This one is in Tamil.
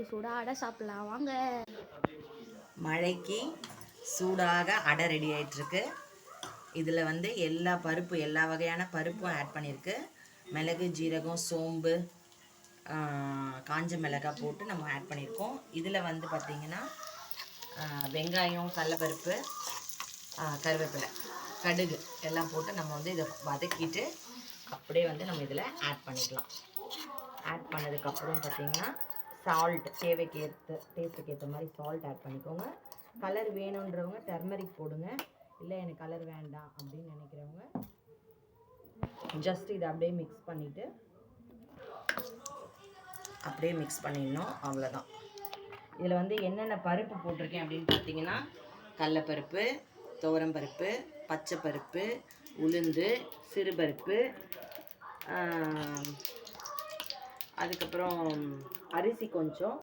சூடாக அடை சாப்பிட்லாம் வாங்க. மழைக்கு சூடாக அடை ரெடி ஆகிட்டுருக்கு. இதில் வந்து எல்லா வகையான பருப்பும் ஆட் பண்ணியிருக்கு. மிளகு, ஜீரகம், சோம்பு, காஞ்ச மிளகாய் போட்டு நம்ம ஆட் பண்ணியிருக்கோம். இதில் வந்து பார்த்திங்கன்னா வெங்காயம், கடலைப்பருப்பு, கருவேப்பிலை, கடுகு எல்லாம் போட்டு நம்ம வந்து இதை வதக்கிட்டு அப்படியே வந்து நம்ம இதில் ஆட் பண்ணிக்கலாம். ஆட் பண்ணதுக்கப்புறம் பார்த்திங்கன்னா சால்ட் தேவைக்கு டேஸ்ட்டுக்கு ஏற்ற மாதிரி சால்ட் ஆட் பண்ணிக்கோங்க. கலர் வேணுன்றவங்க டர்மரிக் போடுங்க. இல்லை எனக்கு கலர் வேண்டாம் அப்படின்னு நினைக்கிறவங்க ஜஸ்ட் இதை அப்படியே மிக்ஸ் பண்ணிடணும். அவ்வளோதான். இதில் வந்து என்னென்ன பருப்பு போட்டிருக்கேன் அப்படின்னு பார்த்தீங்கன்னா கடலைப்பருப்பு, துவரம்பருப்பு, பச்சைப்பருப்பு, உளுந்து, சிறுபருப்பு, அதுக்கப்புறம் அரிசி கொஞ்சம்,